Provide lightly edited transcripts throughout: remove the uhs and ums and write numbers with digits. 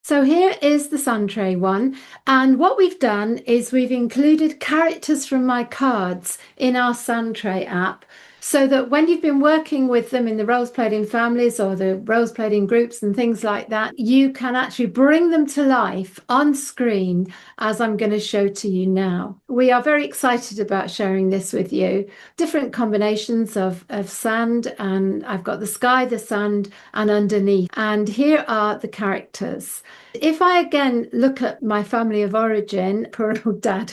So here is the Sundtray one. And what we've done is we've included characters from my cards in our Sundtray app so that when you've been working with them in the roles played in families or the roles played in groups and things like that, you can actually bring them to life on screen as I'm going to show to you now. We are very excited about sharing this with you. Different combinations of sand, and I've got the sky, the sand, and underneath. And here are the characters. If I again look at my family of origin, poor old dad,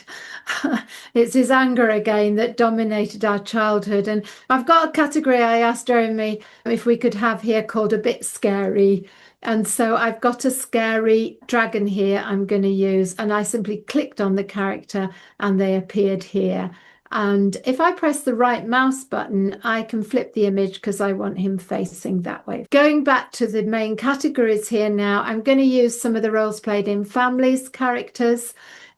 it's his anger again that dominated our childhood. And I've got a category I asked Jeremy if we could have here called a bit scary. And so I've got a scary dragon here I'm going to use. And I simply clicked on the character and they appeared here. And if I press the right mouse button, I can flip the image because I want him facing that way. Going back to the main categories here now, I'm going to use some of the roles played in families characters.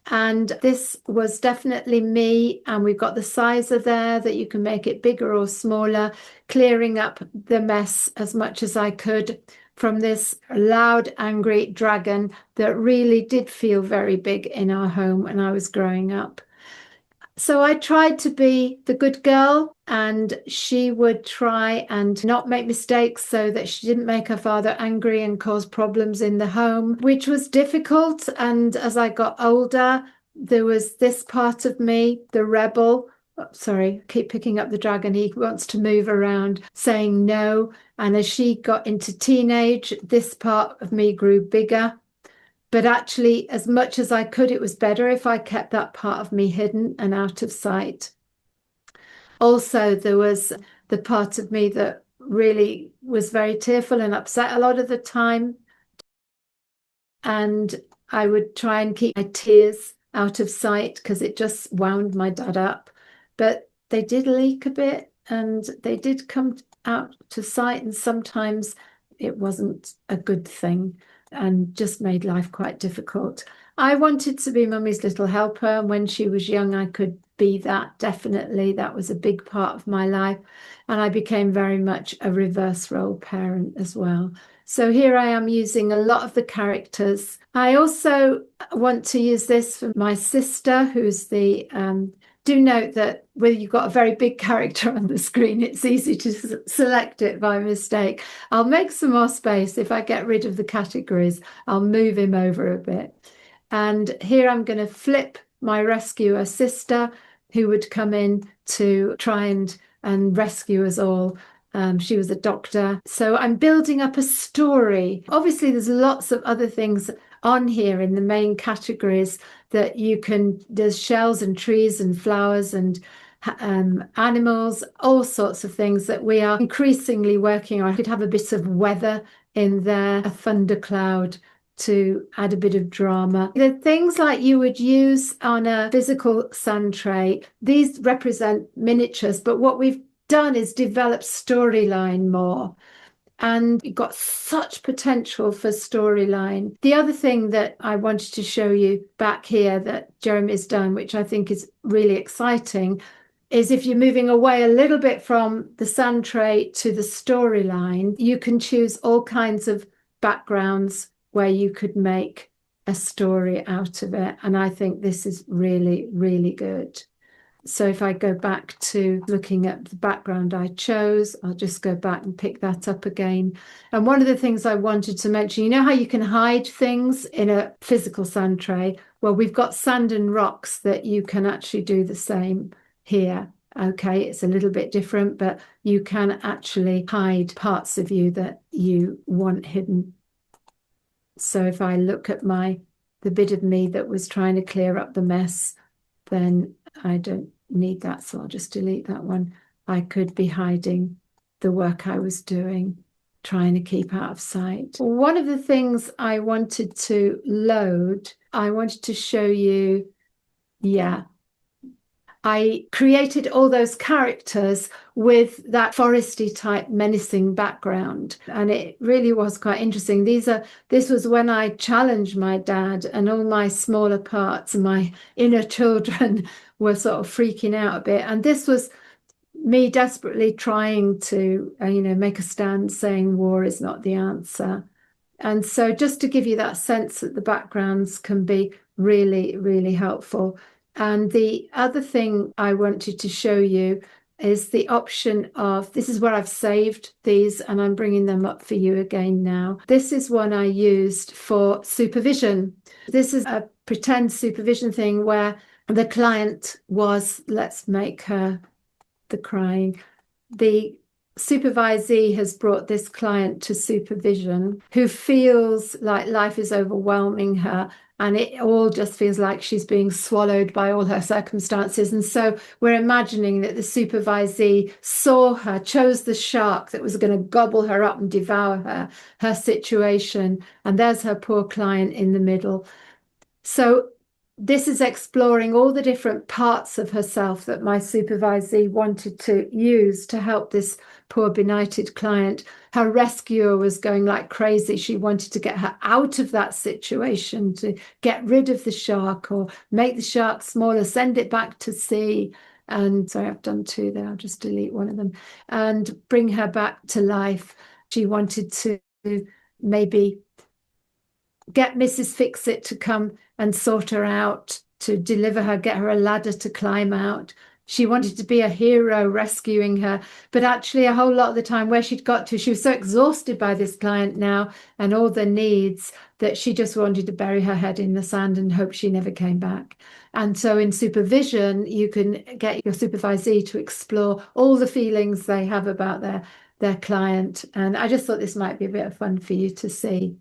And this was definitely me. And we've got the sizer there that you can make it bigger or smaller, clearing up the mess as much as I could from this loud, angry dragon that really did feel very big in our home when I was growing up. So I tried to be the good girl, and she would try and not make mistakes so that she didn't make her father angry and cause problems in the home, which was difficult. And as I got older, there was this part of me, the rebel. Oh, sorry, keep picking up the dragon. He wants to move around, saying no. And as she got into teenage, this part of me grew bigger. But actually, as much as I could, it was better if I kept that part of me hidden and out of sight. Also, there was the part of me that really was very tearful and upset a lot of the time. And I would try and keep my tears out of sight because it just wound my dad up. But they did leak a bit and they did come out to sight. And sometimes it wasn't a good thing and just made life quite difficult. I wanted to be Mummy's little helper, and when she was young, I could be that, definitely. That was a big part of my life. And I became very much a reverse role parent as well. So here I am using a lot of the characters. I also want to use this for my sister, who's the do note that when you've got a very big character on the screen, it's easy to select it by mistake. I'll make some more space. If I get rid of the categories, I'll move him over a bit. And here I'm going to flip my rescuer sister, who would come in to try and rescue us all. She was a doctor. So I'm building up a story. Obviously, there's lots of other things on here in the main categories that you can, there's shells and trees and flowers and animals, all sorts of things that we are increasingly working on. I could have a bit of weather in there, a thundercloud to add a bit of drama. The things like you would use on a physical sun tray, these represent miniatures, but what we've done is develop storyline more. And you've got such potential for storyline. The other thing that I wanted to show you back here that Jeremy's done, which I think is really exciting, is if you're moving away a little bit from the sun tray to the storyline, you can choose all kinds of backgrounds where you could make a story out of it. And I think this is really, really good. So if I go back to looking at the background I chose, I'll just go back and pick that up again. And one of the things I wanted to mention, you know how you can hide things in a physical sand tray? Well, we've got sand and rocks that you can actually do the same here. Okay, it's a little bit different, but you can actually hide parts of you that you want hidden. So if I look at the bit of me that was trying to clear up the mess, then I don't need that, so I'll just delete that one. I could be hiding the work I was doing, trying to keep out of sight. One of the things I wanted to load, I wanted to show you, I created all those characters with that foresty type menacing background, and it really was quite interesting. This was when I challenged my dad, and all my smaller parts and my inner children were sort of freaking out a bit. And this was me desperately trying to, make a stand, saying war is not the answer. And so just to give you that sense that the backgrounds can be really, really helpful. And the other thing I wanted to show you is the option of, this is where I've saved these and I'm bringing them up for you again now. This is one I used for supervision. This is a pretend supervision thing where the client was, let's make her the crying, the supervisee has brought this client to supervision who feels like life is overwhelming her and it all just feels like she's being swallowed by all her circumstances. And so we're imagining that the supervisee saw her, chose the shark that was going to gobble her up and devour her situation. And there's her poor client in the middle. So this is exploring all the different parts of herself that my supervisee wanted to use to help this poor benighted client. Her rescuer was going like crazy. She wanted to get her out of that situation, to get rid of the shark or make the shark smaller, send it back to sea. And sorry, I've done two there. I'll just delete one of them and bring her back to life. She wanted to maybe get Mrs. Fix-It to come and sort her out, to deliver her, get her a ladder to climb out. She wanted to be a hero rescuing her, but actually a whole lot of the time where she'd got to, she was so exhausted by this client now and all the needs that she just wanted to bury her head in the sand and hope she never came back. And so in supervision, you can get your supervisee to explore all the feelings they have about their client. And I just thought this might be a bit of fun for you to see.